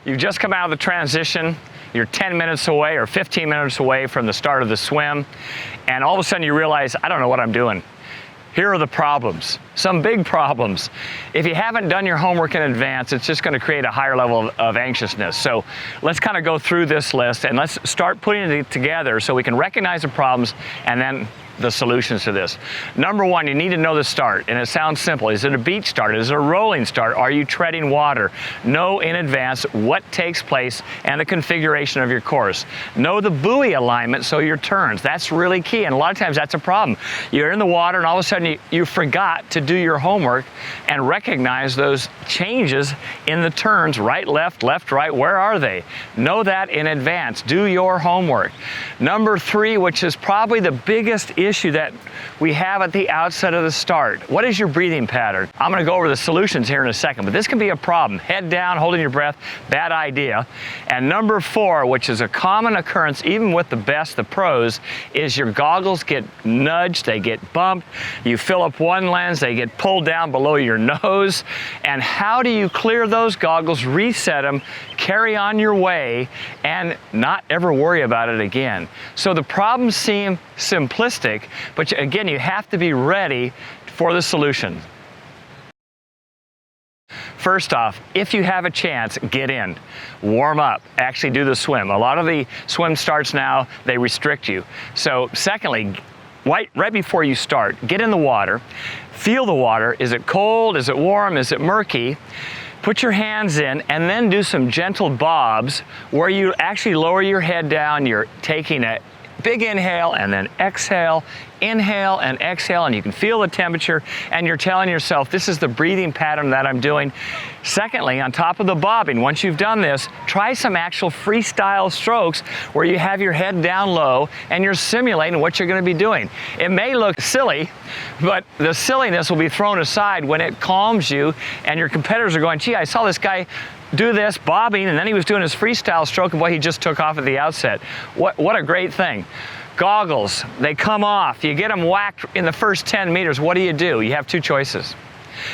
You've just come out of the transition. You're 10 minutes away or 15 minutes away from the start of the swim, and all of a sudden you realize, I don't know what I'm doing. Here are the problems, some big problems. If you haven't done your homework in advance, it's just going to create a higher level of anxiousness. So let's kind of go through this list and let's start putting it together so we can recognize the problems and then the solutions to this. Number one, you need to know the start, and it sounds simple. Is it a beach start? Is it a rolling start? Are you treading water? Know in advance what takes place and the configuration of your course. Know the buoy alignment, so your turns. That's really key, and a lot of times that's a problem. You're in the water and all of a sudden you forgot to do your homework and recognize those changes in the turns, right, left, right, where are they? Know that in advance. Do your homework. Number three, which is probably the biggest issue that we have at the outset of the start. What is your breathing pattern? I'm going to go over the solutions here in a second, but this can be a problem. Head down, holding your breath, bad idea. And number four, which is a common occurrence even with the best, the pros, is your goggles get nudged, they get bumped, you fill up one lens, they get pulled down below your nose. And how do you clear those goggles, reset them, carry on your way, and not ever worry about it again? So the problems seem simplistic, but again, you have to be ready for the solution. First off, if you have a chance, get in, warm up, actually do the swim. A lot of the swim starts now, they restrict you. So secondly, right before you start, get in the water, feel the water. Is it cold? Is it warm? Is it murky? Put your hands in and then do some gentle bobs where you actually lower your head down. You're taking a big inhale and then exhale, inhale and exhale, and you can feel the temperature, and you're telling yourself, this is the breathing pattern that I'm doing. Secondly, on top of the bobbing, once you've done this, try some actual freestyle strokes where you have your head down low and you're simulating what you're going to be doing. It may look silly, but the silliness will be thrown aside when it calms you and your competitors are going, gee, I saw this guy do this bobbing and then he was doing his freestyle stroke and boy, he just took off at the outset. What a great thing. Goggles, they come off. You get them whacked in the first 10 meters. What do? You have two choices.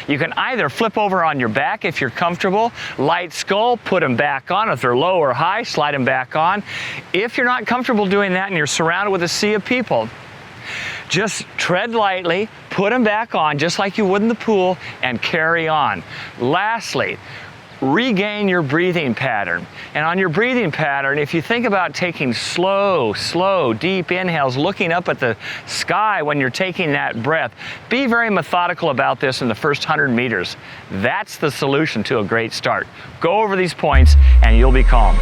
You can either flip over on your back if you're comfortable, light skull, put them back on. If they're low or high, slide them back on. If you're not comfortable doing that and you're surrounded with a sea of people, just tread lightly, put them back on just like you would in the pool, and carry on. Lastly, regain your breathing pattern. And on your breathing pattern, if you think about taking slow, deep inhales, looking up at the sky when you're taking that breath, be very methodical about this in the first 100 meters. That's the solution to a great start. Go over these points and you'll be calm.